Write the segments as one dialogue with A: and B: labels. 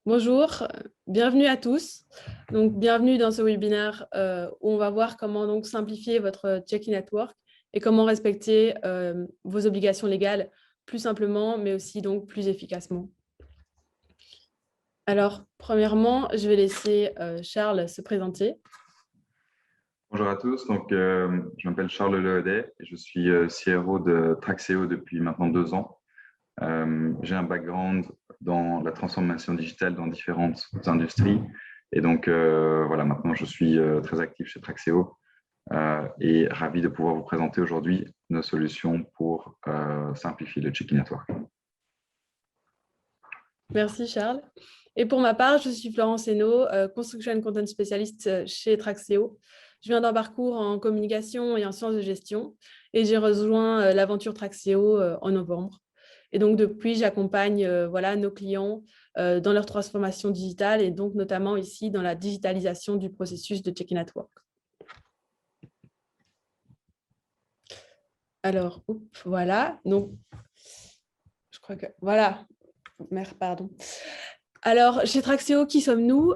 A: Bonjour, bienvenue à tous. Donc, bienvenue dans ce webinaire où on va voir comment donc simplifier votre check-in at work et comment respecter vos obligations légales plus simplement, mais aussi donc plus efficacement. Alors, premièrement, je vais laisser Charles se présenter.
B: Bonjour à tous, je m'appelle Charles Lehedet et je suis CRO de Traxéo depuis maintenant 2 ans. J'ai un background dans la transformation digitale dans différentes industries et voilà, maintenant je suis très actif chez Traxéo et ravi de pouvoir vous présenter aujourd'hui nos solutions pour simplifier le check-in at work.
A: Merci Charles. Et pour ma part, je suis Florence Hainaut, Construction and Content Specialist chez Traxéo. Je viens d'un parcours en communication et en sciences de gestion et j'ai rejoint l'aventure Traxéo en novembre. Et donc depuis, j'accompagne nos clients dans leur transformation digitale et donc notamment ici dans la digitalisation du processus de check-in at work. Alors, voilà. Donc, je crois que voilà. Merde, pardon. Alors, chez Traxéo, qui sommes-nous?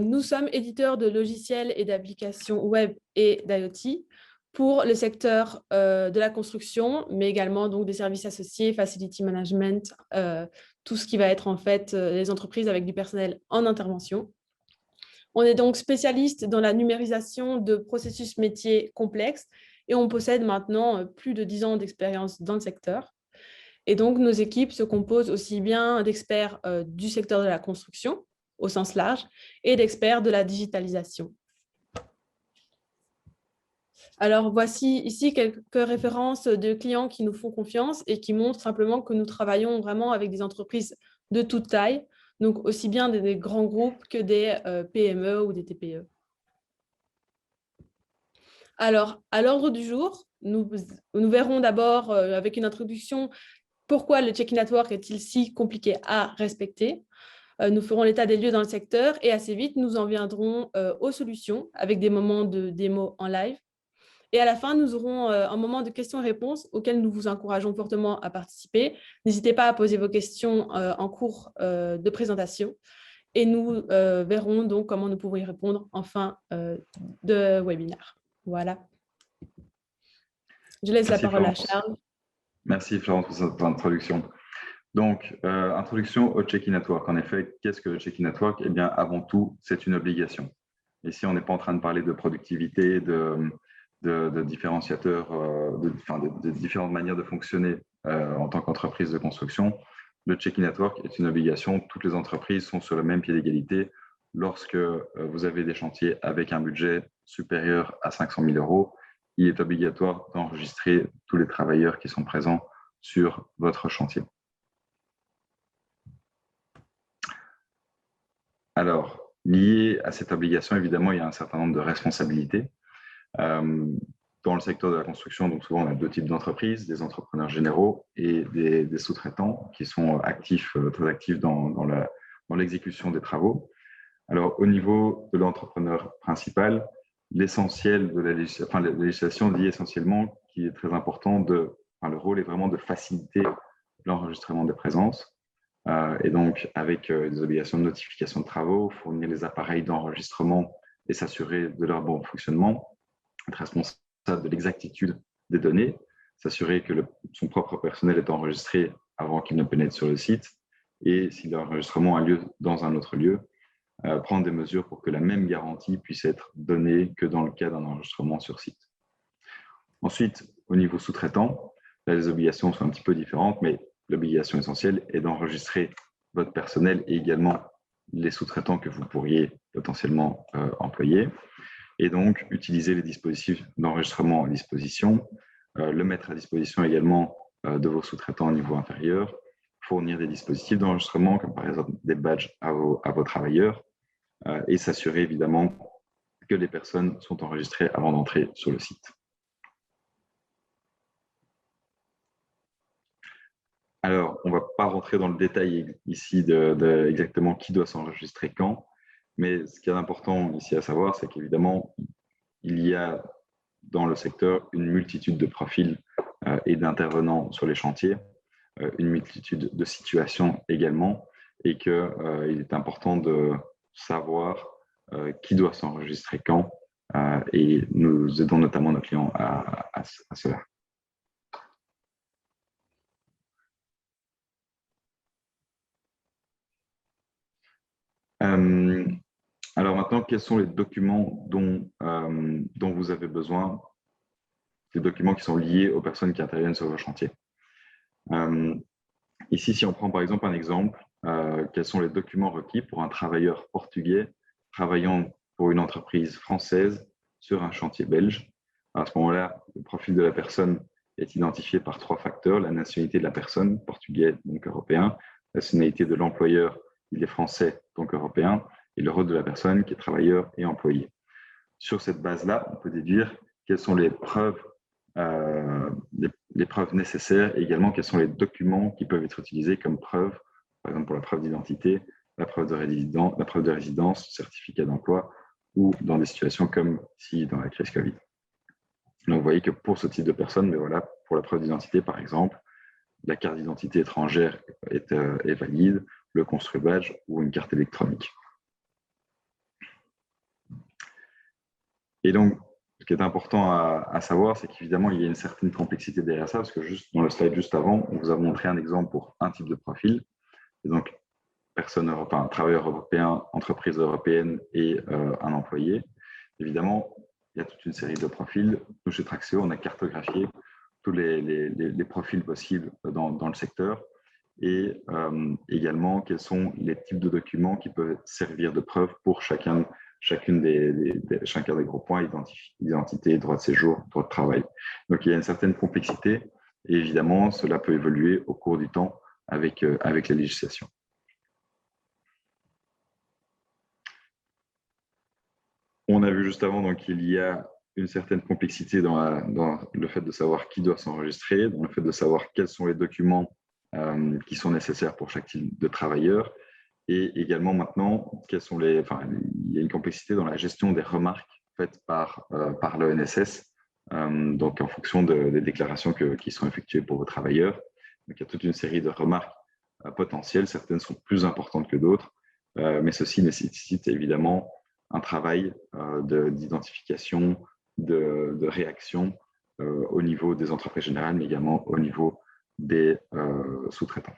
A: Nous sommes éditeurs de logiciels et d'applications web et d'IoT pour le secteur de la construction, mais également donc, des services associés, facility management, tout ce qui va être en fait les entreprises avec du personnel en intervention. On est donc spécialiste dans la numérisation de processus métiers complexes et on possède maintenant plus de 10 ans d'expérience dans le secteur. Et donc, nos équipes se composent aussi bien d'experts du secteur de la construction, au sens large, et d'experts de la digitalisation. Alors, voici ici quelques références de clients qui nous font confiance et qui montrent simplement que nous travaillons vraiment avec des entreprises de toute taille, donc aussi bien des grands groupes que des PME ou des TPE. Alors, à l'ordre du jour, nous verrons d'abord avec une introduction pourquoi le check-in at work est-il si compliqué à respecter. Nous ferons l'état des lieux dans le secteur et assez vite, nous en viendrons aux solutions avec des moments de démo en live. Et à la fin, nous aurons un moment de questions-réponses auquel nous vous encourageons fortement à participer. N'hésitez pas à poser vos questions en cours de présentation et nous verrons donc comment nous pouvons y répondre en fin de webinaire. Voilà. Je laisse la parole à Charles.
B: Merci Florence pour cette introduction. Donc, introduction au check-in at work. En effet, qu'est-ce que le check-in at work? Eh bien, avant tout, c'est une obligation. Ici, on n'est pas en train de parler de productivité, de différenciateurs, de différentes manières de fonctionner en tant qu'entreprise de construction. Le check-in at work est une obligation. Toutes les entreprises sont sur le même pied d'égalité. Lorsque vous avez des chantiers avec un budget supérieur à 500 000 €, il est obligatoire d'enregistrer tous les travailleurs qui sont présents sur votre chantier. Alors, lié à cette obligation, évidemment, il y a un certain nombre de responsabilités. Dans le secteur de la construction, donc souvent, on a deux types d'entreprises, des entrepreneurs généraux et des sous-traitants qui sont actifs, très actifs dans l'exécution des travaux. Alors, au niveau de l'entrepreneur principal, l'essentiel de la législation dit essentiellement qu'il est très important le rôle est vraiment de faciliter l'enregistrement des présences. Et donc, avec des obligations de notification de travaux, fournir les appareils d'enregistrement et s'assurer de leur bon fonctionnement, être responsable de l'exactitude des données, s'assurer que son propre personnel est enregistré avant qu'il ne pénètre sur le site, et si l'enregistrement a lieu dans un autre lieu, prendre des mesures pour que la même garantie puisse être donnée que dans le cas d'un enregistrement sur site. Ensuite, au niveau sous-traitant, là, les obligations sont un petit peu différentes, mais l'obligation essentielle est d'enregistrer votre personnel et également les sous-traitants que vous pourriez potentiellement employer. Et donc, utiliser les dispositifs d'enregistrement à disposition, le mettre à disposition également de vos sous-traitants au niveau inférieur, fournir des dispositifs d'enregistrement, comme par exemple des badges à vos travailleurs, et s'assurer évidemment que les personnes sont enregistrées avant d'entrer sur le site. Alors, on ne va pas rentrer dans le détail ici de exactement qui doit s'enregistrer quand, mais ce qui est important ici à savoir, c'est qu'évidemment, il y a dans le secteur une multitude de profils et d'intervenants sur les chantiers, une multitude de situations également, et qu'il est important de savoir qui doit s'enregistrer quand, et nous aidons notamment nos clients à cela. Alors maintenant, quels sont les documents dont vous avez besoin, les documents qui sont liés aux personnes qui interviennent sur vos chantiers? Ici, si on prend par exemple un exemple, quels sont les documents requis pour un travailleur portugais travaillant pour une entreprise française sur un chantier belge? À ce moment-là, le profil de la personne est identifié par 3 facteurs: la nationalité de la personne, portugais donc européen, la nationalité de l'employeur, il est français donc européen, et le rôle de la personne qui est travailleur et employé. Sur cette base-là, on peut déduire quelles sont les preuves nécessaires, et également quels sont les documents qui peuvent être utilisés comme preuve, par exemple pour la preuve d'identité, la preuve de résidence, certificat d'emploi, ou dans des situations comme ici dans la crise Covid. Donc vous voyez que pour ce type de personnes, mais voilà, pour la preuve d'identité par exemple, la carte d'identité étrangère est valide, le construit badge ou une carte électronique. Et donc, ce qui est important à savoir, c'est qu'évidemment, il y a une certaine complexité derrière ça, parce que juste dans le slide juste avant, on vous a montré un exemple pour un type de profil. Et donc, personne européenne, travailleur européen, entreprise européenne et un employé. Évidemment, il y a toute une série de profils. Nous, chez Traxéo, on a cartographié tous les profils possibles dans le secteur, et également quels sont les types de documents qui peuvent servir de preuve pour chacun des gros points: identité, droit de séjour, droit de travail. Donc il y a une certaine complexité, et évidemment cela peut évoluer au cours du temps avec la législation. On a vu juste avant donc qu'il y a une certaine complexité dans le fait de savoir qui doit s'enregistrer, dans le fait de savoir quels sont les documents qui sont nécessaires pour chaque type de travailleur, et également maintenant, il y a une complexité dans la gestion des remarques faites par l'ENSS, donc en fonction des déclarations qui sont effectuées pour vos travailleurs. Donc il y a toute une série de remarques potentielles, certaines sont plus importantes que d'autres, mais ceci nécessite évidemment un travail d'identification, de réaction au niveau des entreprises générales, mais également au niveau des sous-traitants.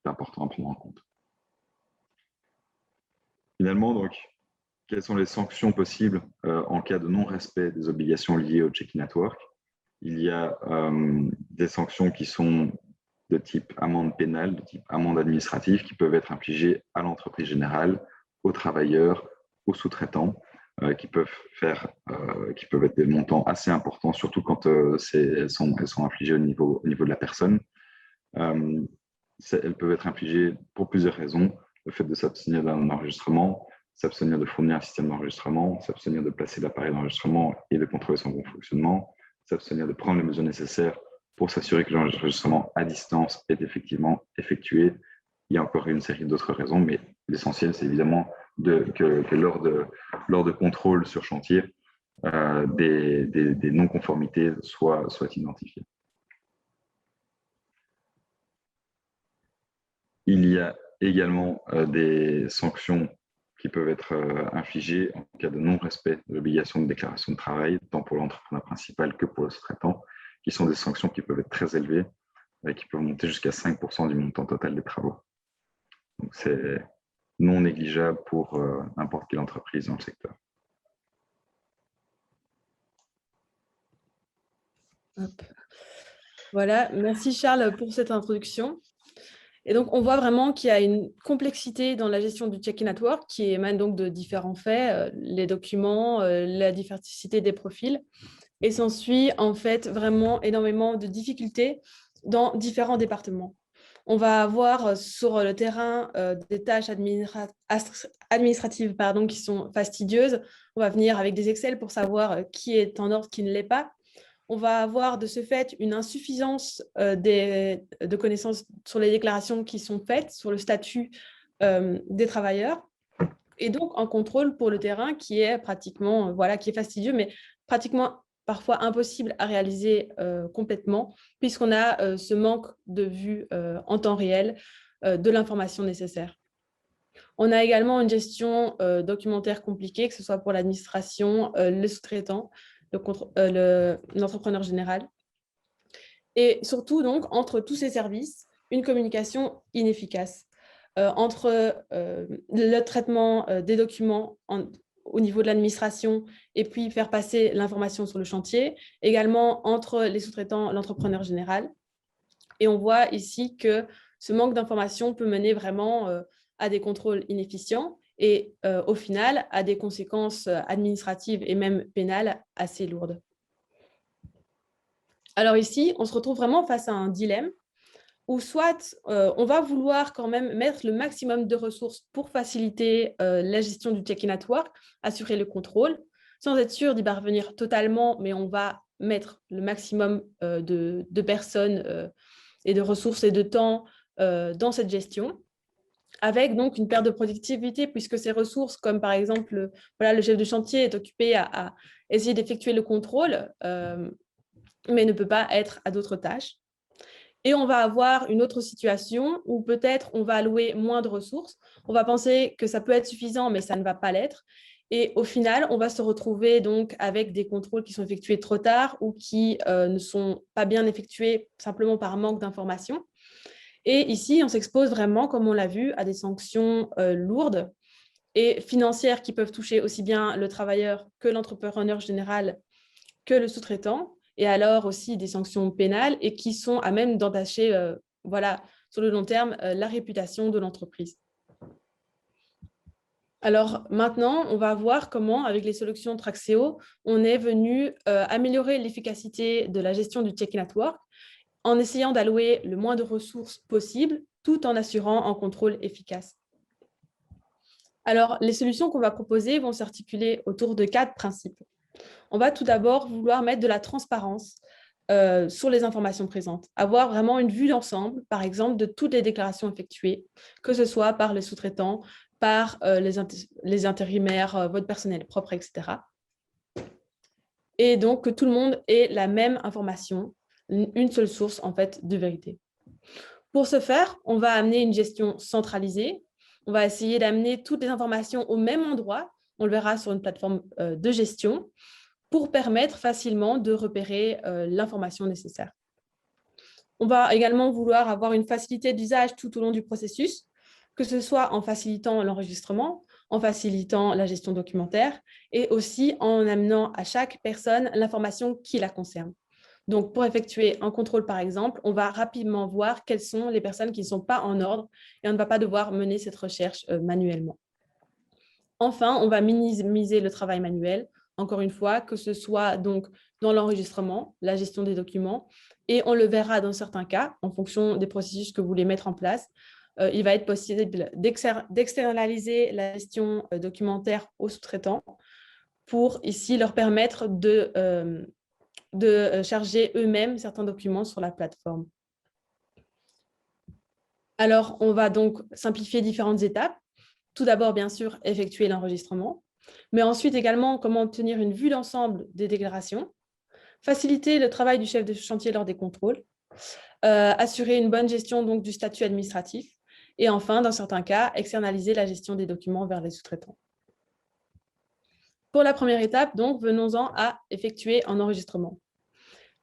B: C'est important à prendre en compte. Finalement, donc, quelles sont les sanctions possibles en cas de non-respect des obligations liées au Check-in at Work? Il y a des sanctions qui sont de type amende pénale, de type amende administrative, qui peuvent être infligées à l'entreprise générale, aux travailleurs, aux sous-traitants, qui peuvent être des montants assez importants, surtout quand elles sont infligées au niveau de la personne. Elles peuvent être infligées pour plusieurs raisons: le fait de s'abstenir d'un enregistrement, s'abstenir de fournir un système d'enregistrement, s'abstenir de placer l'appareil d'enregistrement et de contrôler son bon fonctionnement, s'abstenir de prendre les mesures nécessaires pour s'assurer que l'enregistrement à distance est effectivement effectué. Il y a encore une série d'autres raisons, mais l'essentiel, c'est évidemment que lors de contrôles sur chantier, des non-conformités soient identifiées. Il y a également des sanctions qui peuvent être infligées en cas de non-respect de l'obligation de déclaration de travail, tant pour l'entrepreneur principal que pour le sous-traitant, qui sont des sanctions qui peuvent être très élevées et qui peuvent monter jusqu'à 5% du montant total des travaux. Donc c'est non négligeable pour n'importe quelle entreprise dans le secteur.
A: Hop. Voilà, merci Charles pour cette introduction. Et donc, on voit vraiment qu'il y a une complexité dans la gestion du check-in at work qui émane donc de différents faits, les documents, la diversité des profils. Et s'ensuit en fait vraiment énormément de difficultés dans différents départements. On va avoir sur le terrain des tâches administratives qui sont fastidieuses. On va venir avec des Excel pour savoir qui est en ordre, qui ne l'est pas. On va avoir de ce fait une insuffisance de connaissances sur les déclarations qui sont faites, sur le statut des travailleurs, et donc un contrôle pour le terrain qui est pratiquement, qui est fastidieux, mais pratiquement parfois impossible à réaliser complètement, puisqu'on a ce manque de vue en temps réel de l'information nécessaire. On a également une gestion documentaire compliquée, que ce soit pour l'administration, le sous-traitant, l'entrepreneur général. Et surtout, donc, entre tous ces services, une communication inefficace entre le traitement des documents au niveau de l'administration et puis faire passer l'information sur le chantier, également entre les sous-traitants, l'entrepreneur général. Et on voit ici que ce manque d'information peut mener vraiment à des contrôles inefficients et au final à des conséquences administratives et même pénales assez lourdes. Alors ici, on se retrouve vraiment face à un dilemme où soit on va vouloir quand même mettre le maximum de ressources pour faciliter la gestion du check-in at work, assurer le contrôle, sans être sûr d'y parvenir totalement, mais on va mettre le maximum de personnes et de ressources et de temps dans cette gestion, avec donc une perte de productivité, puisque ces ressources, comme par exemple voilà, le chef de chantier est occupé à essayer d'effectuer le contrôle, mais ne peut pas être à d'autres tâches. Et on va avoir une autre situation où peut-être on va allouer moins de ressources. On va penser que ça peut être suffisant, mais ça ne va pas l'être. Et au final, on va se retrouver donc avec des contrôles qui sont effectués trop tard ou qui ne sont pas bien effectués simplement par manque d'information. Et ici, on s'expose vraiment, comme on l'a vu, à des sanctions lourdes et financières qui peuvent toucher aussi bien le travailleur que l'entrepreneur général que le sous-traitant, et alors aussi des sanctions pénales et qui sont à même d'entacher, voilà, sur le long terme, la réputation de l'entreprise. Alors maintenant, on va voir comment, avec les solutions Traxéo, on est venu améliorer l'efficacité de la gestion du check-in at work en essayant d'allouer le moins de ressources possible, tout en assurant un contrôle efficace. Alors, les solutions qu'on va proposer vont s'articuler autour de 4 principes. On va tout d'abord vouloir mettre de la transparence sur les informations présentes, avoir vraiment une vue d'ensemble, par exemple, de toutes les déclarations effectuées, que ce soit par les sous-traitants, par les intérimaires, votre personnel propre, etc. Et donc, que tout le monde ait la même information, une seule source, en fait, de vérité. Pour ce faire, on va amener une gestion centralisée. On va essayer d'amener toutes les informations au même endroit. On le verra sur une plateforme de gestion pour permettre facilement de repérer l'information nécessaire. On va également vouloir avoir une facilité d'usage tout au long du processus, que ce soit en facilitant l'enregistrement, en facilitant la gestion documentaire et aussi en amenant à chaque personne l'information qui la concerne. Donc, pour effectuer un contrôle, par exemple, on va rapidement voir quelles sont les personnes qui ne sont pas en ordre et on ne va pas devoir mener cette recherche manuellement. Enfin, on va minimiser le travail manuel, encore une fois, que ce soit donc dans l'enregistrement, la gestion des documents, et on le verra dans certains cas, en fonction des processus que vous voulez mettre en place, il va être possible d'externaliser la gestion documentaire aux sous-traitants pour ici leur permettre de charger eux-mêmes certains documents sur la plateforme. Alors, on va donc simplifier différentes étapes. Tout d'abord, bien sûr, effectuer l'enregistrement, mais ensuite également comment obtenir une vue d'ensemble des déclarations, faciliter le travail du chef de chantier lors des contrôles, assurer une bonne gestion donc, du statut administratif et enfin, dans certains cas, externaliser la gestion des documents vers les sous-traitants. Pour la première étape, donc, venons-en à effectuer un enregistrement.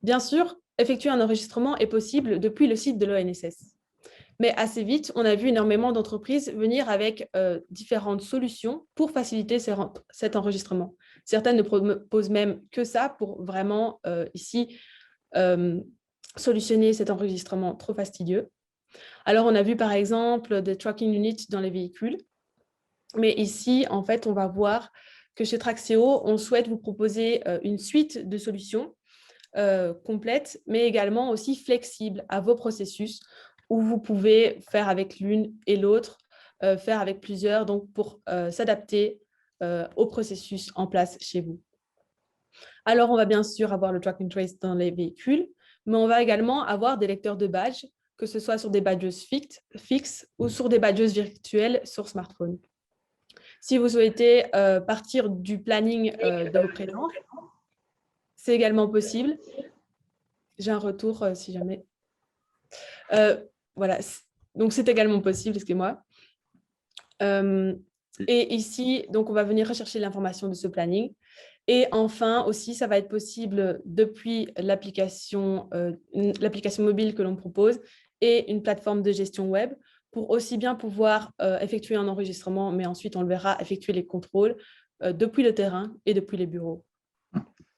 A: Bien sûr, effectuer un enregistrement est possible depuis le site de l'ONSS. Mais assez vite, on a vu énormément d'entreprises venir avec différentes solutions pour faciliter cet enregistrement. Certaines ne proposent même que ça pour vraiment ici solutionner cet enregistrement trop fastidieux. Alors, on a vu par exemple des tracking units dans les véhicules. Mais ici, en fait, on va voir que chez Traxéo, on souhaite vous proposer une suite de solutions complètes, mais également aussi flexibles à vos processus où vous pouvez faire avec l'une et l'autre, faire avec plusieurs, donc pour s'adapter au processus en place chez vous. Alors, on va bien sûr avoir le track and trace dans les véhicules, mais on va également avoir des lecteurs de badges, que ce soit sur des badges fixes ou sur des badges virtuels sur smartphone. Si vous souhaitez partir du planning de vos présences, c'est également possible. J'ai un retour si jamais. Voilà. Donc, c'est également possible, excusez-moi. Et ici, donc, on va venir rechercher l'information de ce planning. Et enfin, aussi, ça va être possible depuis l'application mobile que l'on propose et une plateforme de gestion web pour aussi bien pouvoir effectuer un enregistrement, mais ensuite, on le verra, effectuer les contrôles depuis le terrain et depuis les bureaux.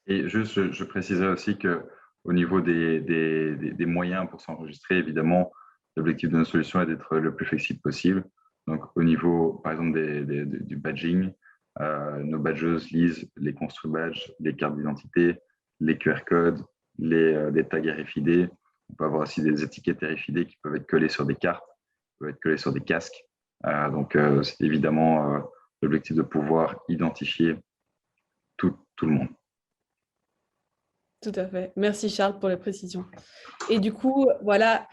B: Et juste, je préciserai aussi qu'au niveau des moyens pour s'enregistrer, évidemment, l'objectif de notre solution est d'être le plus flexible possible. Donc, au niveau, par exemple, du badging, nos badgeuses lisent les construits badges, les cartes d'identité, les QR codes, les tags RFID. On peut avoir aussi des étiquettes RFID qui peuvent être collées sur des cartes, qui peuvent être collées sur des casques. Donc, c'est évidemment l'objectif de pouvoir identifier tout le monde.
A: Tout à fait. Merci Charles pour les précisions. Et du coup, voilà,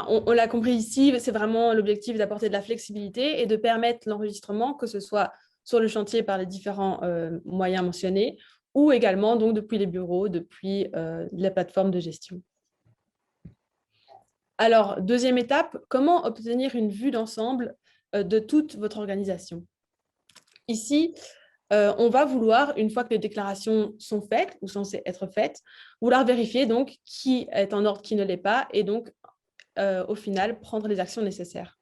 A: on l'a compris ici, c'est vraiment l'objectif d'apporter de la flexibilité et de permettre l'enregistrement, que ce soit sur le chantier par les différents moyens mentionnés ou également donc depuis les bureaux, depuis la plateforme de gestion. Alors, deuxième étape, comment obtenir une vue d'ensemble de toute votre organisation? Ici, on va vouloir, une fois que les déclarations sont faites ou censées être faites, vouloir vérifier donc qui est en ordre, qui ne l'est pas, et donc, au final, prendre les actions nécessaires.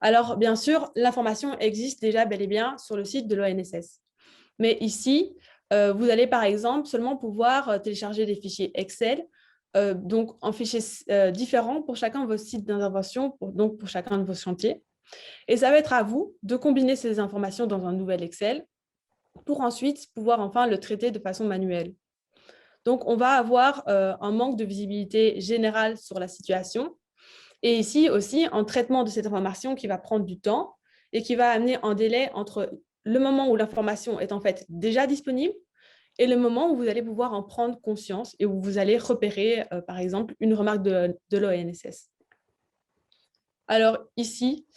A: Alors, bien sûr, l'information existe déjà bel et bien sur le site de l'ONSS. Mais ici, vous allez par exemple seulement pouvoir télécharger des fichiers Excel, donc en fichiers différents pour chacun de vos sites d'intervention, donc pour chacun de vos chantiers. Et ça va être à vous de combiner ces informations dans un nouvel Excel pour ensuite pouvoir enfin le traiter de façon manuelle. Donc, on va avoir un manque de visibilité générale sur la situation. Et ici aussi, un traitement de cette information qui va prendre du temps et qui va amener un délai entre le moment où l'information est en fait déjà disponible et le moment où vous allez pouvoir en prendre conscience et où vous allez repérer, par exemple, une remarque de l'ONSS. Alors ici,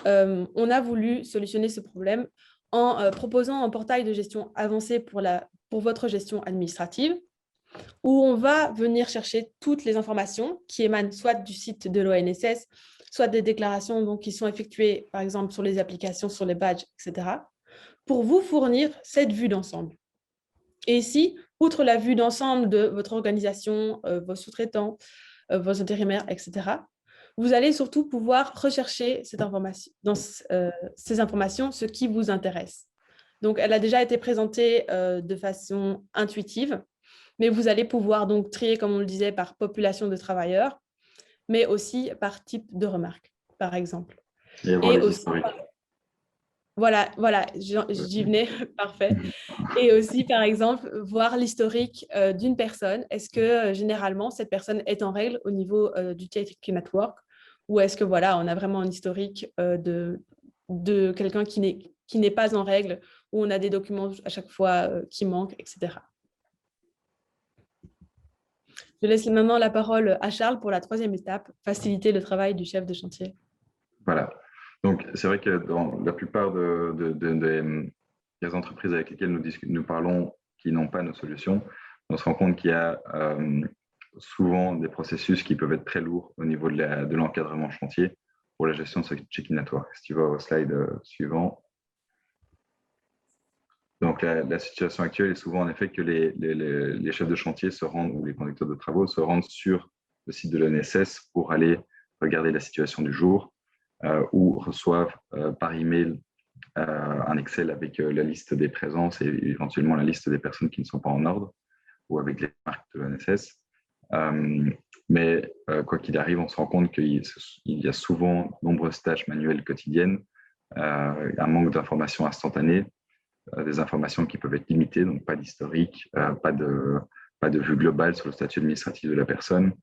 A: on a voulu solutionner ce problème en proposant un portail de gestion avancé pour votre gestion administrative, où on va venir chercher toutes les informations qui émanent soit du site de l'ONSS, soit des déclarations donc, qui sont effectuées, par exemple, sur les applications, sur les badges, etc., pour vous fournir cette vue d'ensemble. Et ici, outre la vue d'ensemble de votre organisation, vos sous-traitants, vos intérimaires, etc., vous allez surtout pouvoir rechercher dans ces informations ce qui vous intéresse. Donc, elle a déjà été présentée de façon intuitive, mais vous allez pouvoir donc trier, comme on le disait, par population de travailleurs, mais aussi par type de remarque, par exemple.
B: Et avoir les historiques.
A: Voilà, j'y venais, parfait. Et aussi, par exemple, voir l'historique d'une personne. Est-ce que généralement, cette personne est en règle au niveau du Check-in Network, ou est-ce que voilà, on a vraiment un historique de quelqu'un qui n'est pas en règle, où on a des documents à chaque fois qui manquent, etc. Je laisse maintenant la parole à Charles pour la troisième étape, faciliter le travail du chef de chantier.
B: Voilà. Donc, c'est vrai que dans la plupart des entreprises avec lesquelles nous parlons qui n'ont pas nos solutions, on se rend compte qu'il y a souvent des processus qui peuvent être très lourds au niveau de l'encadrement chantier pour la gestion de ce check-in network. Si tu vas au slide suivant. Donc, la situation actuelle est souvent en effet que les chefs de chantier se rendent, ou les conducteurs de travaux se rendent sur le site de l'ONSS pour aller regarder la situation du jour ou reçoivent par email un Excel avec la liste des présences et éventuellement la liste des personnes qui ne sont pas en ordre ou avec les marques de l'ONSS. Mais quoi qu'il arrive, on se rend compte qu'il y a souvent de nombreuses tâches manuelles quotidiennes, un manque d'informations instantanées, des informations qui peuvent être limitées, donc pas d'historique, pas de vue globale sur le statut administratif de la personne,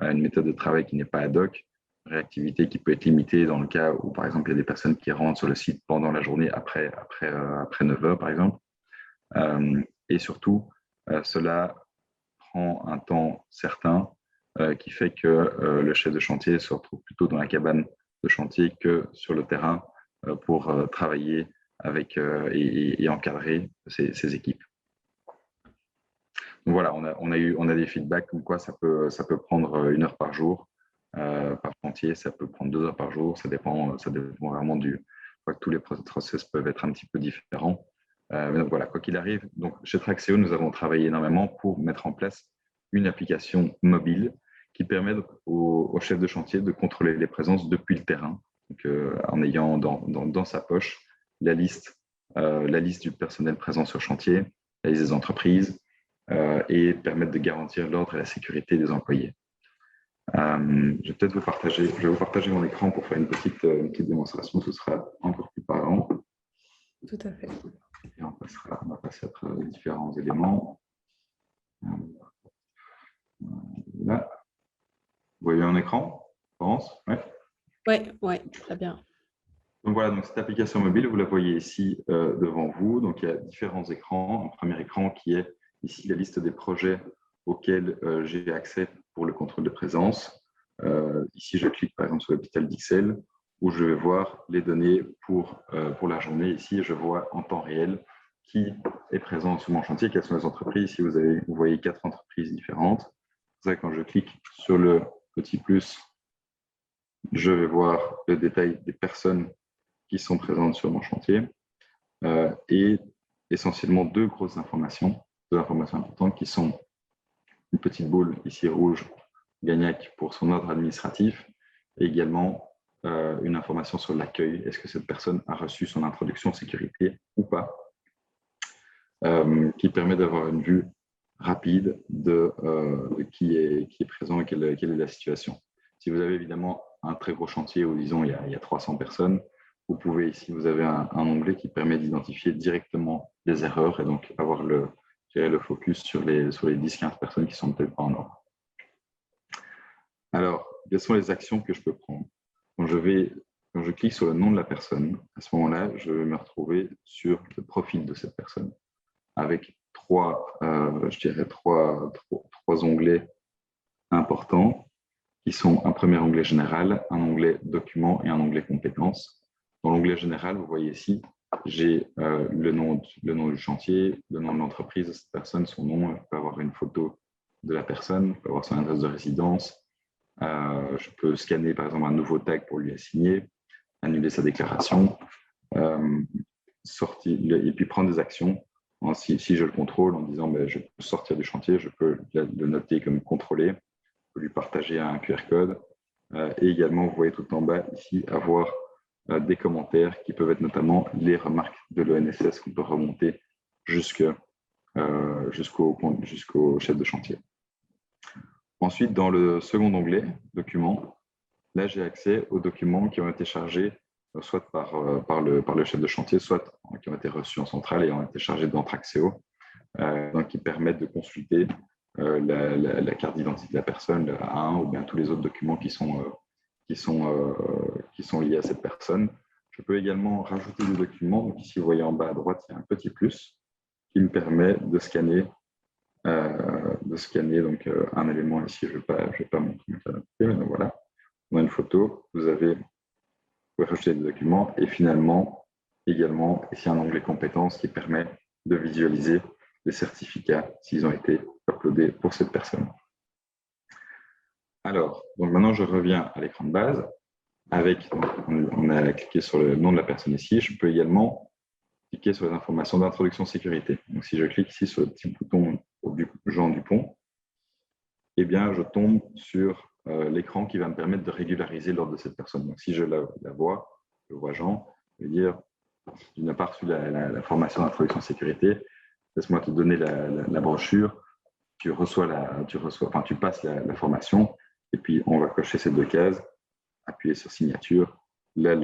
B: une méthode de travail qui n'est pas ad hoc, réactivité qui peut être limitée dans le cas où, par exemple, il y a des personnes qui rentrent sur le site pendant la journée après 9 heures, par exemple. Et surtout, cela prend un temps certain qui fait que le chef de chantier se retrouve plutôt dans la cabane de chantier que sur le terrain pour travailler avec et encadrer ces équipes. Donc voilà, on a des feedbacks comme quoi ça peut prendre 1 heure par jour par chantier, ça peut prendre 2 heures par jour, ça dépend vraiment je crois que tous les process peuvent être un petit peu différents. Mais donc voilà, quoi qu'il arrive, donc chez Traxéo, nous avons travaillé énormément pour mettre en place une application mobile qui permet au chef de chantier de contrôler les présences depuis le terrain, donc, en ayant dans sa poche la liste du personnel présent sur chantier, la liste des entreprises, et permettre de garantir l'ordre et la sécurité des employés. Je vais vous partager mon écran pour faire une petite démonstration, ce sera encore plus parlant.
A: Tout à fait.
B: Et on va passer à travers les différents éléments. Là. Vous voyez un écran, je pense.
A: Oui, très bien.
B: Donc voilà, donc cette application mobile, vous la voyez ici devant vous. Donc il y a différents écrans. Un premier écran qui est ici la liste des projets auxquels j'ai accès pour le contrôle de présence. Ici, je clique par exemple sur l'hôpital d'Ixelles où je vais voir les données pour la journée. Ici, je vois en temps réel qui est présent sur mon chantier, quelles sont les entreprises. Ici, vous voyez 4 entreprises différentes. C'est ça, quand je clique sur le petit plus, je vais voir le détail des personnes qui sont présentes sur mon chantier et essentiellement deux informations importantes qui sont une petite boule ici rouge, Gagnac pour son ordre administratif, et également une information sur l'accueil. Est-ce que cette personne a reçu son introduction sécurité ou pas, qui permet d'avoir une vue rapide de qui est présent et quelle est la situation. Si vous avez évidemment un très gros chantier où, disons, il y a 300 personnes, vous pouvez ici, vous avez un onglet qui permet d'identifier directement les erreurs et donc avoir le focus sur les 10-15 personnes qui sont peut-être pas en ordre. Alors, quelles sont les actions que je peux prendre? Quand je clique sur le nom de la personne, à ce moment-là, je vais me retrouver sur le profil de cette personne avec trois onglets importants qui sont un premier onglet général, un onglet documents et un onglet compétences. Dans l'onglet général, vous voyez ici, j'ai le nom du chantier, le nom de l'entreprise de cette personne, son nom, je peux avoir une photo de la personne, je peux avoir son adresse de résidence, je peux scanner par exemple un nouveau tag pour lui assigner, annuler sa déclaration, et puis prendre des actions. Si je le contrôle en disant je peux sortir du chantier, je peux le noter comme contrôlé, je peux lui partager un QR code, et également, vous voyez tout en bas ici, avoir des commentaires qui peuvent être notamment les remarques de l'ONSS qu'on peut remonter jusqu'au chef de chantier. Ensuite, dans le second onglet, documents, là j'ai accès aux documents qui ont été chargés soit par le chef de chantier, soit qui ont été reçus en centrale et ont été chargés dans Traxéo, donc qui permettent de consulter la carte d'identité de la personne, le A1 ou bien tous les autres documents qui sont liés à cette personne. Je peux également rajouter des documents. Donc ici, vous voyez en bas à droite, il y a un petit plus qui me permet de scanner donc, un élément ici. Je ne vais pas montrer, mais donc voilà. On a une photo, vous pouvez rajouter des documents et finalement, également, ici un onglet compétences qui permet de visualiser les certificats s'ils ont été uploadés pour cette personne. Alors, donc maintenant, je reviens à l'écran de base. On a cliqué sur le nom de la personne ici. Je peux également cliquer sur les informations d'introduction sécurité. Donc, si je clique ici sur le petit bouton Jean Dupont, eh bien, je tombe sur l'écran qui va me permettre de régulariser l'ordre de cette personne. Donc, si je la vois, je vois Jean, je vais dire, tu n'as pas reçu la formation d'introduction sécurité, laisse-moi te donner la brochure, tu passes la formation, et puis on va cocher ces deux cases, appuyer sur signature. Là,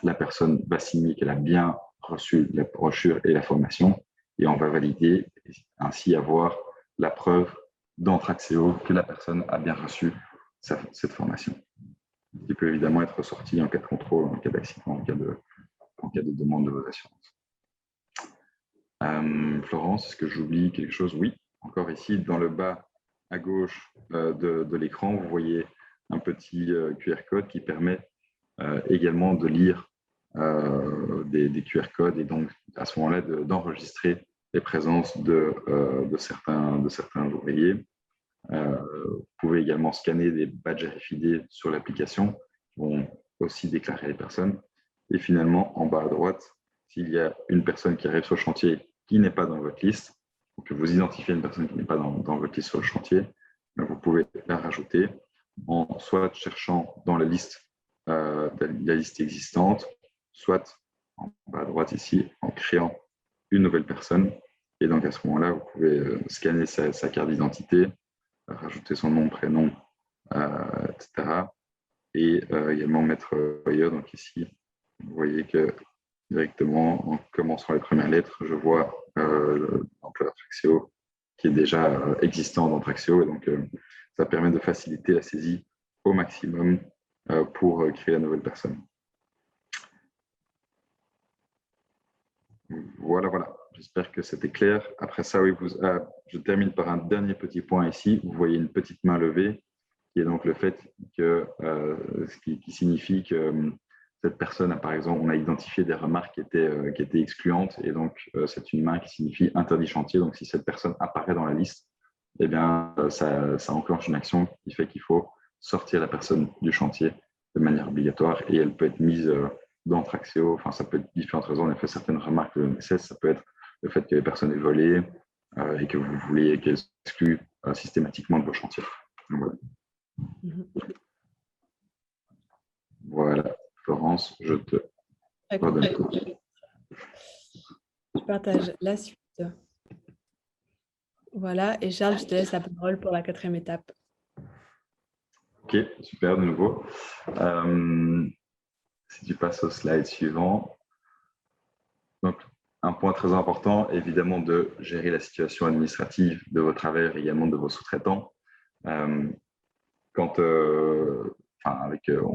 B: la personne va signer qu'elle a bien reçu la brochure et la formation, et on va valider, et ainsi avoir la preuve dans Traxéo que la personne a bien reçu cette formation. Qui peut évidemment être ressorti en cas de contrôle, en cas d'accident, en cas de demande de vos assurances. Florence, est-ce que j'oublie quelque chose? Oui, encore ici, dans le bas à gauche de l'écran, vous voyez un petit QR code qui permet également de lire des QR codes et donc à ce moment-là d'enregistrer les présences de certains ouvriers. Vous pouvez également scanner des badges RFID sur l'application qui vont aussi déclarer les personnes. Et finalement, en bas à droite, s'il y a une personne qui arrive sur le chantier qui n'est pas dans votre liste, ou que vous identifiez une personne qui n'est pas dans votre liste sur le chantier, vous pouvez la rajouter en soit cherchant dans la liste existante, soit en bas à droite ici, en créant une nouvelle personne. Et donc à ce moment-là, vous pouvez scanner sa carte d'identité, rajouter son nom, prénom, etc. Et également mettre ailleurs. Donc ici, vous voyez que directement, en commençant les premières lettres, je vois l'employeur Traxéo qui est déjà existant dans Traxéo. Et donc, ça permet de faciliter la saisie au maximum pour créer la nouvelle personne. Voilà. J'espère que c'était clair. Après ça, oui, je termine par un dernier petit point ici. Vous voyez une petite main levée, qui est donc le fait que, qui signifie que cette personne a, par exemple, on a identifié des remarques qui étaient excluantes, et donc c'est une main qui signifie interdit chantier. Donc, si cette personne apparaît dans la liste, eh bien, ça enclenche une action qui fait qu'il faut sortir la personne du chantier de manière obligatoire, et elle peut être mise dans Traxéo. Enfin, ça peut être différentes raisons. On a fait certaines remarques de l'ONSS. Ça peut être le fait que les personnes aient volé et que vous voulez qu'elles excluent systématiquement de vos chantiers. Donc, voilà. Voilà, Florence, je te redonne.
A: Je partage la suite. Voilà, et Charles, je te laisse la parole pour la 4e étape.
B: Ok, super, de nouveau. Si tu passes au slide suivant. Donc, un point très important, évidemment, de gérer la situation administrative de vos travailleurs et également de vos sous-traitants. On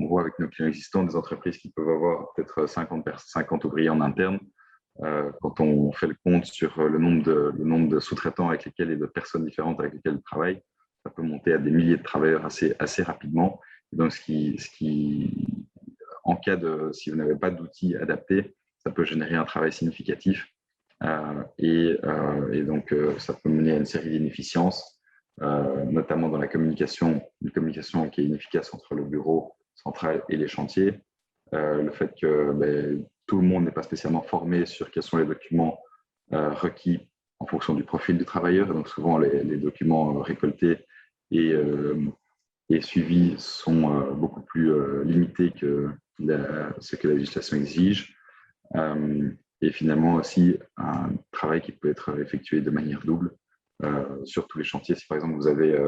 B: voit avec nos clients existants des entreprises qui peuvent avoir peut-être 50 ouvriers en interne. Quand on fait le compte sur le nombre de sous-traitants avec lesquels et de personnes différentes avec lesquelles ils travaillent, ça peut monter à des milliers de travailleurs assez rapidement. Et donc, en cas si vous n'avez pas d'outils adaptés, ça peut générer un travail significatif et donc ça peut mener à une série d'inefficiences, notamment dans la communication, une communication qui est inefficace entre le bureau central et les chantiers, le fait que tout le monde n'est pas spécialement formé sur quels sont les documents requis en fonction du profil du travailleur. Donc souvent, les documents récoltés et suivis sont beaucoup plus limités que ce que la législation exige. Et finalement aussi un travail qui peut être effectué de manière double sur tous les chantiers. Si par exemple vous avez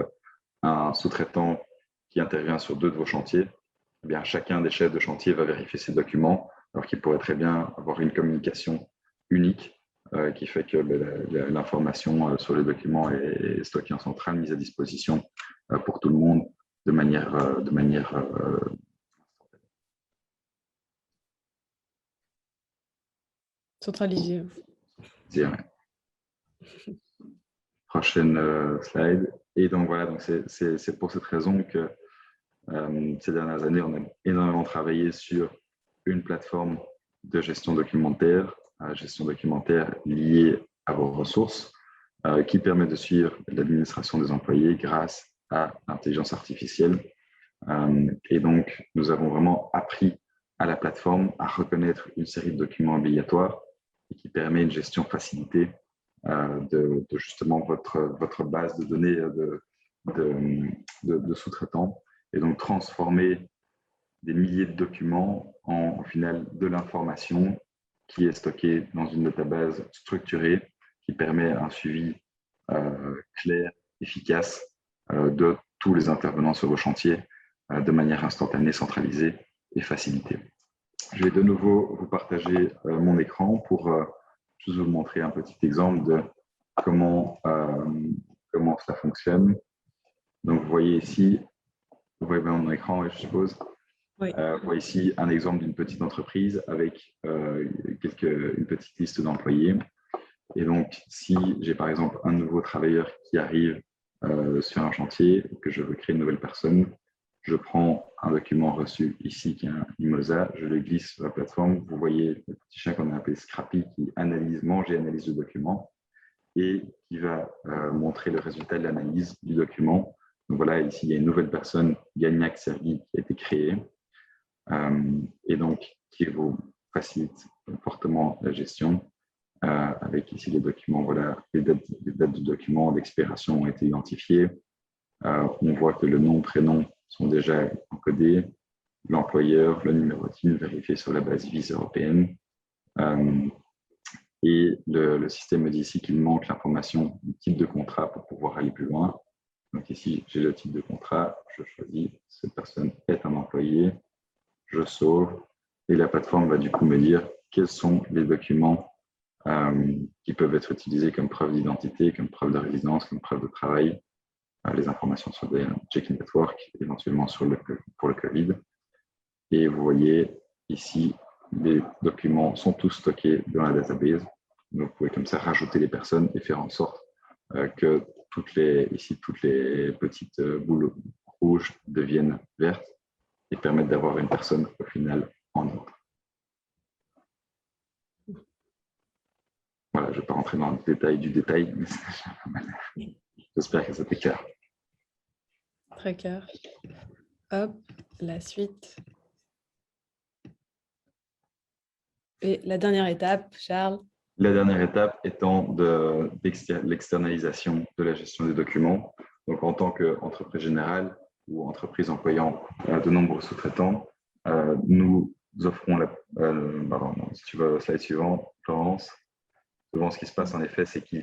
B: un sous-traitant qui intervient sur 2 de vos chantiers, eh bien, chacun des chefs de chantier va vérifier ces documents, alors qu'il pourrait très bien avoir une communication unique qui fait que l'information sur les documents est stockée en centrale, mise à disposition pour tout le monde de manière
A: centralisée.
B: Prochaine slide. Et donc voilà, donc c'est pour cette raison que ces dernières années, on a énormément travaillé sur une plateforme de gestion documentaire liée à vos ressources, qui permet de suivre l'administration des employés grâce à l'intelligence artificielle. Et donc, nous avons vraiment appris à la plateforme à reconnaître une série de documents obligatoires et qui permet une gestion facilitée de justement votre base de données de sous-traitants, et donc transformer des milliers de documents au final de l'information qui est stockée dans une database structurée qui permet un suivi clair, efficace de tous les intervenants sur vos chantiers de manière instantanée, centralisée et facilitée. Je vais de nouveau vous partager mon écran pour juste vous montrer un petit exemple de comment cela fonctionne. Donc, vous voyez ici, vous voyez bien mon écran, je suppose.
A: Oui.
B: Vous voyez ici un exemple d'une petite entreprise avec une petite liste d'employés. Et donc, si j'ai par exemple un nouveau travailleur qui arrive sur un chantier et que je veux créer une nouvelle personne, je prends un document reçu ici qui est un Mimosa, je le glisse sur la plateforme. Vous voyez le petit chien qu'on a appelé Scrappy qui mange et analyse le document. et qui va montrer le résultat de l'analyse du document. Donc voilà, ici, il y a une nouvelle personne, Gagnac Sergi, qui a été créée et donc qui vous facilite fortement la gestion. Avec ici les documents, voilà, les dates du document d'expiration ont été identifiées. On voit que le nom, prénom sont déjà encodés, l'employeur, le numéro TIN vérifié sur la base VIS européenne. Et le système me dit ici qu'il manque l'information du type de contrat pour pouvoir aller plus loin. Donc ici, j'ai le type de contrat, je choisis, cette personne est un employé, je sauve, et la plateforme va du coup me dire quels sont les documents qui peuvent être utilisés comme preuve d'identité, comme preuve de résidence, comme preuve de travail, les informations sur des check-in network, éventuellement pour le Covid. Et vous voyez ici, les documents sont tous stockés dans la database. Donc, vous pouvez comme ça rajouter les personnes et faire en sorte que toutes les petites boules rouges deviennent vertes et permettent d'avoir une personne au final en ordre. Voilà, je ne vais pas rentrer dans le détail du détail, mais j'espère que c'était clair.
A: Très clair. Hop, la suite. Et la dernière étape, Charles.
B: La dernière étape étant l'externalisation de la gestion des documents. Donc, en tant qu'entreprise générale ou entreprise employant de nombreux sous-traitants, nous offrons si tu vas au slide suivant, Florence. Souvent, ce qui se passe en effet, c'est que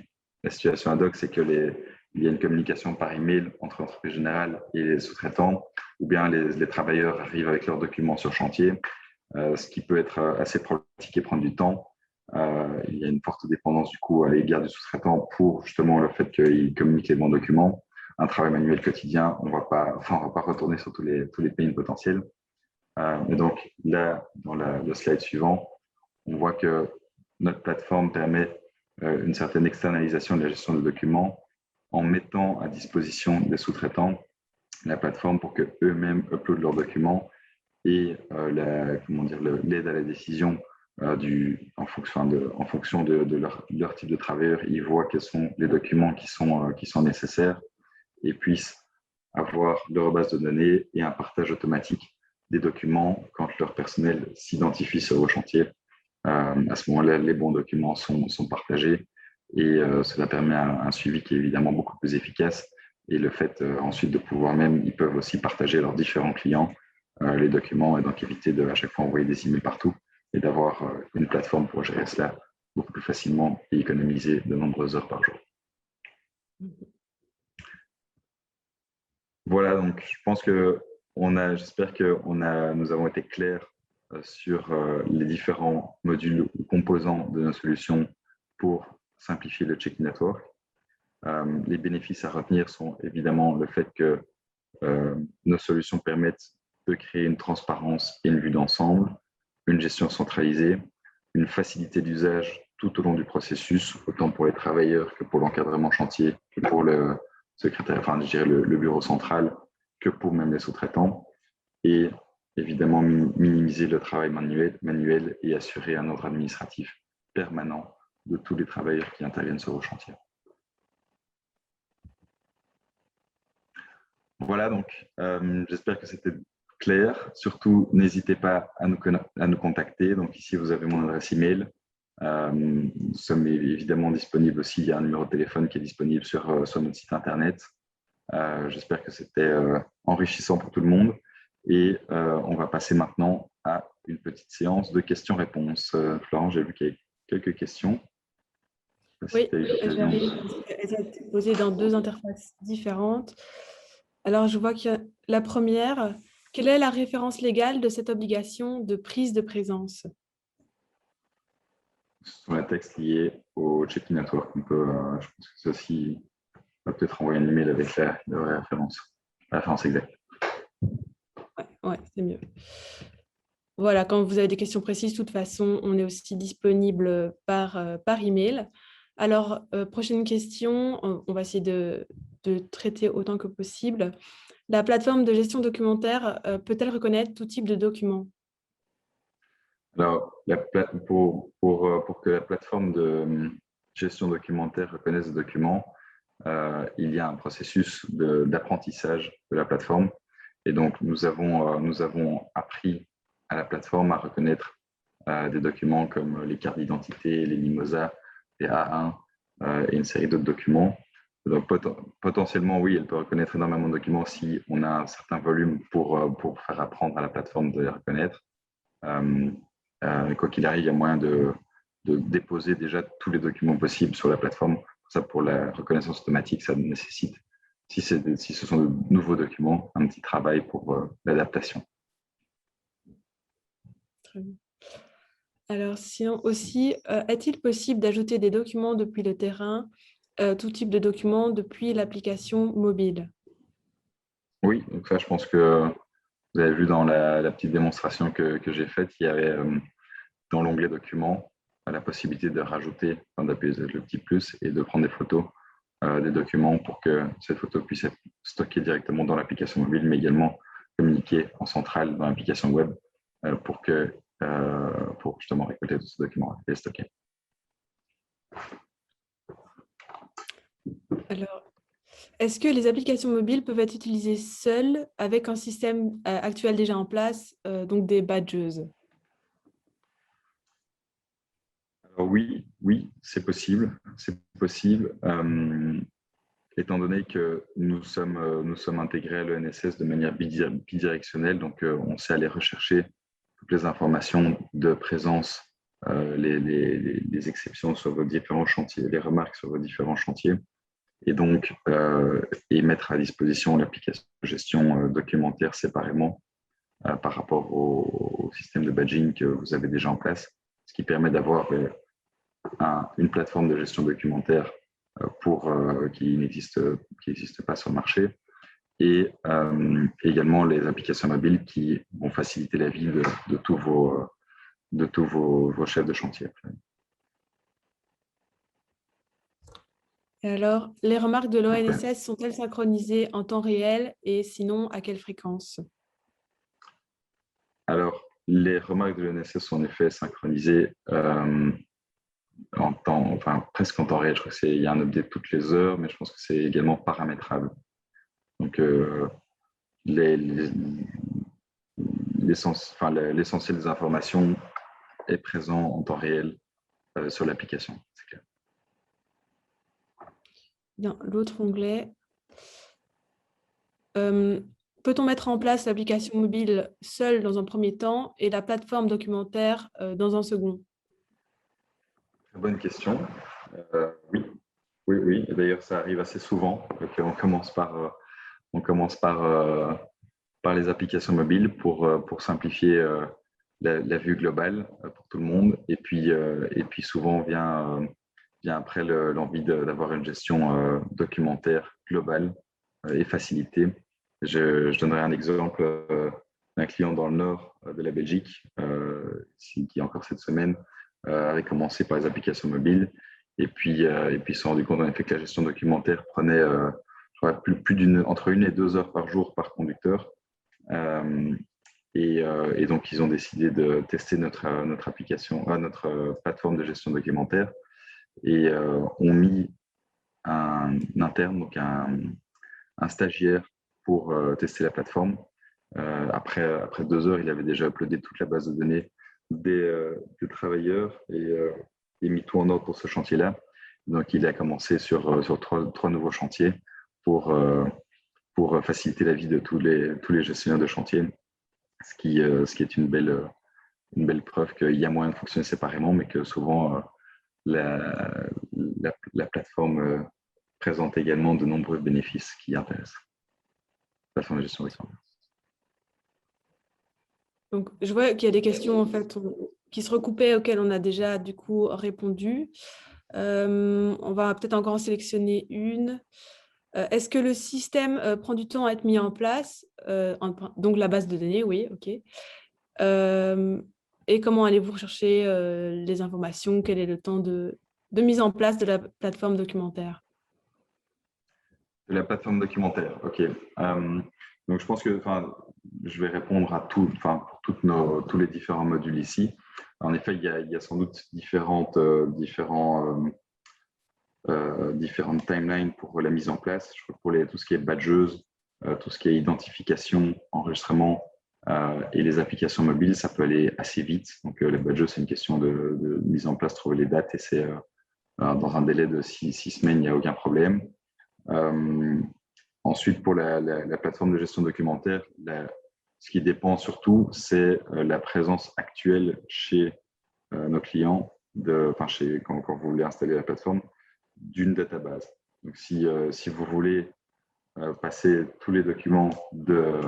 B: la situation ad hoc, c'est qu'il y a une communication par email entre l'entreprise générale et les sous-traitants, ou bien les travailleurs arrivent avec leurs documents sur chantier, ce qui peut être assez problématique et prendre du temps. Il y a une forte dépendance du coup à l'égard du sous-traitant pour justement le fait qu'il communique les bons documents. Un travail manuel quotidien, on ne va pas retourner sur tous les pays potentiels. Et donc là, dans le slide suivant, on voit que notre plateforme permet une certaine externalisation de la gestion des documents en mettant à disposition des sous-traitants la plateforme pour qu'eux-mêmes uploadent leurs documents et l'aide à la décision en fonction de leur type de travailleur, ils voient quels sont les documents qui sont nécessaires et puissent avoir leur base de données et un partage automatique des documents quand leur personnel s'identifie sur vos chantiers. À ce moment-là, les bons documents sont partagés et cela permet un suivi qui est évidemment beaucoup plus efficace. Et le fait ensuite de pouvoir ils peuvent aussi partager leurs différents clients les documents et donc éviter de à chaque fois envoyer des emails partout et d'avoir une plateforme pour gérer cela beaucoup plus facilement et économiser de nombreuses heures par jour. Voilà, donc je pense que j'espère que nous avons été clairs sur les différents modules ou composants de nos solutions pour simplifier le check-in network. Les bénéfices à retenir sont évidemment le fait que nos solutions permettent de créer une transparence et une vue d'ensemble, une gestion centralisée, une facilité d'usage tout au long du processus, autant pour les travailleurs que pour l'encadrement chantier, que pour le secrétaire, le bureau central, que pour même les sous-traitants, et évidemment minimiser le travail manuel et assurer un ordre administratif permanent de tous les travailleurs qui interviennent sur vos chantiers. Voilà, donc j'espère que c'était clair. Surtout, n'hésitez pas à nous contacter. Donc ici, vous avez mon adresse email. Nous sommes évidemment disponibles aussi. Il y a un numéro de téléphone qui est disponible sur notre site internet. J'espère que c'était enrichissant pour tout le monde. Et on va passer maintenant à une petite séance de questions-réponses. Florent, j'ai vu qu'il y a quelques questions.
A: Oui, j'arrive. Elles ont été posées dans 2 interfaces différentes. Alors, je vois que la première, quelle est la référence légale de cette obligation de prise de présence?
B: Ce sont les textes liés au check-in network. Je pense que ceci va peut-être envoyer un email avec la référence exacte.
A: Ouais, c'est mieux. Voilà, quand vous avez des questions précises, de toute façon, on est aussi disponible par email. Alors, prochaine question, on va essayer de traiter autant que possible. La plateforme de gestion documentaire peut-elle reconnaître tout type de documents?
B: Alors, pour que la plateforme de gestion documentaire reconnaisse des documents, il y a un processus d'apprentissage de la plateforme. Et donc, nous avons appris à la plateforme à reconnaître des documents comme les cartes d'identité, les Mimosa, les A1 et une série d'autres documents. Donc, potentiellement, oui, elle peut reconnaître énormément de documents si on a un certain volume pour faire apprendre à la plateforme de les reconnaître. Quoi qu'il arrive, il y a moyen de déposer déjà tous les documents possibles sur la plateforme. Ça, pour la reconnaissance automatique, ça nécessite, si ce sont de nouveaux documents, un petit travail pour l'adaptation.
A: Très bien. Alors, sinon aussi, est-il possible d'ajouter des documents depuis le terrain, tout type de documents depuis l'application mobile?
B: Oui, donc ça, je pense que vous avez vu dans la petite démonstration que j'ai faite, il y avait dans l'onglet documents la possibilité de rajouter, d'appuyer le petit plus et de prendre des photos des documents pour que cette photo puisse être stockée directement dans l'application mobile, mais également communiquée en centrale dans l'application web pour justement récolter tous ces documents et les stocker.
A: Alors, est-ce que les applications mobiles peuvent être utilisées seules avec un système actuel déjà en place, donc des badges?
B: Alors oui, c'est possible. C'est possible. Étant donné que nous sommes intégrés à l'ENSS de manière bidirectionnelle, donc on sait aller rechercher toutes les informations de présence, les exceptions sur vos différents chantiers, les remarques sur vos différents chantiers, et donc et mettre à disposition l'application de gestion documentaire séparément par rapport au système de badging que vous avez déjà en place, ce qui permet d'avoir une plateforme de gestion documentaire qui n'existe pas sur le marché, et également les applications mobiles qui vont faciliter la vie de tous vos chefs de chantier.
A: Et alors, les remarques de l'ONSS sont-elles synchronisées en temps réel et sinon à quelle fréquence?
B: Alors, les remarques de l'ONSS sont en effet synchronisées presque en temps réel. Je crois qu'il y a un update toutes les heures, mais je pense que c'est également paramétrable. Donc, l'essentiel des informations est présent en temps réel sur l'application. C'est clair.
A: Bien, l'autre onglet. Peut-on mettre en place l'application mobile seule dans un premier temps et la plateforme documentaire dans un second?
B: Très bonne question. Oui. Et d'ailleurs, ça arrive assez souvent. On commence par les applications mobiles pour simplifier la vue globale pour tout le monde. Et puis souvent vient après l'envie d'avoir une gestion documentaire globale et facilitée. Je donnerai un exemple d'un client dans le nord de la Belgique qui, encore cette semaine, avait commencé par les applications mobiles et puis se sont rendu compte en effet que la gestion documentaire prenait entre 1 et 2 heures par jour par conducteur. Et donc, ils ont décidé de tester notre application, notre plateforme de gestion documentaire, et ont mis un interne, donc un stagiaire, pour tester la plateforme. Après 2 heures, il avait déjà uploadé toute la base de données des travailleurs et mis tout en ordre pour ce chantier-là. Donc, il a commencé sur 3 nouveaux chantiers pour faciliter la vie de tous les gestionnaires de chantier, ce qui est une belle preuve qu'il y a moyen de fonctionner séparément, mais que souvent la plateforme présente également de nombreux bénéfices qui intéressent. Plateforme de gestion documentaire.
A: Donc, je vois qu'il y a des questions en fait qui se recoupaient auxquelles on a déjà du coup répondu. On va peut-être encore en sélectionner une. Est-ce que le système prend du temps à être mis en place? Donc la base de données, oui, ok. Et comment allez-vous rechercher les informations? Quel est le temps de mise en place de la plateforme documentaire?
B: De la plateforme documentaire, ok. Donc je pense que je vais répondre à pour tous les différents modules ici. En effet, il y a sans doute différents différentes timelines pour la mise en place. Je crois que pour tout ce qui est badgeuse, tout ce qui est identification, enregistrement et les applications mobiles, ça peut aller assez vite. Donc, les badges, c'est une question de mise en place, trouver les dates et c'est dans un délai de 6 semaines, il n'y a aucun problème. Ensuite, pour la plateforme de gestion documentaire, ce qui dépend surtout, c'est la présence actuelle chez nos clients, quand vous voulez installer la plateforme, d'une database. Donc, si vous voulez passer tous les documents de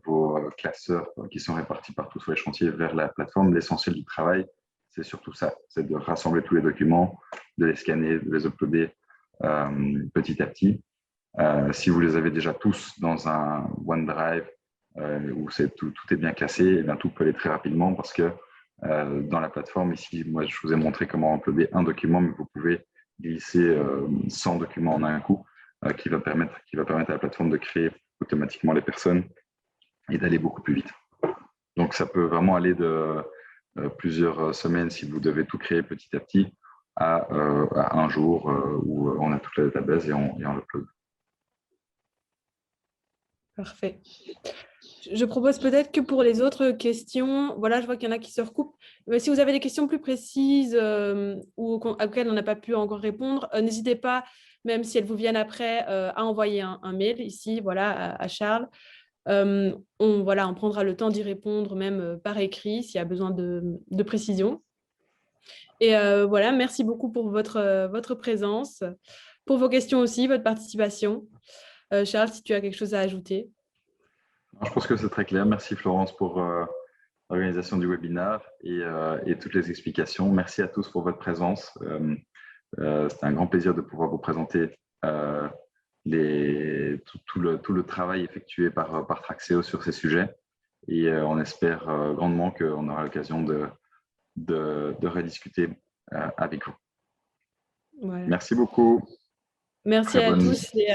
B: vos classeurs qui sont répartis partout sur les chantiers vers la plateforme, l'essentiel du travail, c'est surtout ça, c'est de rassembler tous les documents, de les scanner, de les uploader petit à petit. Si vous les avez déjà tous dans un OneDrive où tout est bien classé, et bien tout peut aller très rapidement parce que dans la plateforme, ici, moi, je vous ai montré comment uploader un document, mais vous pouvez glisser 100 documents en un coup qui va permettre à la plateforme de créer automatiquement les personnes et d'aller beaucoup plus vite. Donc, ça peut vraiment aller de plusieurs semaines si vous devez tout créer petit à petit à un jour où on a toute la database et on l'upload.
A: Parfait. Je propose peut-être que pour les autres questions, voilà, je vois qu'il y en a qui se recoupent. Mais si vous avez des questions plus précises auxquelles on n'a pas pu encore répondre, n'hésitez pas, même si elles vous viennent après, à envoyer un mail ici, voilà, à Charles. On prendra le temps d'y répondre, même par écrit, s'il y a besoin de précision. Et voilà, merci beaucoup pour votre présence, pour vos questions aussi, votre participation. Charles, si tu as quelque chose à ajouter.
B: Je pense que c'est très clair. Merci Florence pour l'organisation du webinaire et toutes les explications. Merci à tous pour votre présence. C'était un grand plaisir de pouvoir vous présenter tout le travail effectué par Traxéo sur ces sujets. Et on espère grandement qu'on aura l'occasion de rediscuter avec vous.
A: Voilà.
B: Merci beaucoup.
A: Merci à tous et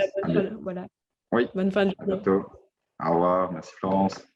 B: Oui,
A: bonne fin de
B: à
A: journée.
B: bientôt. Au revoir. Merci Florence.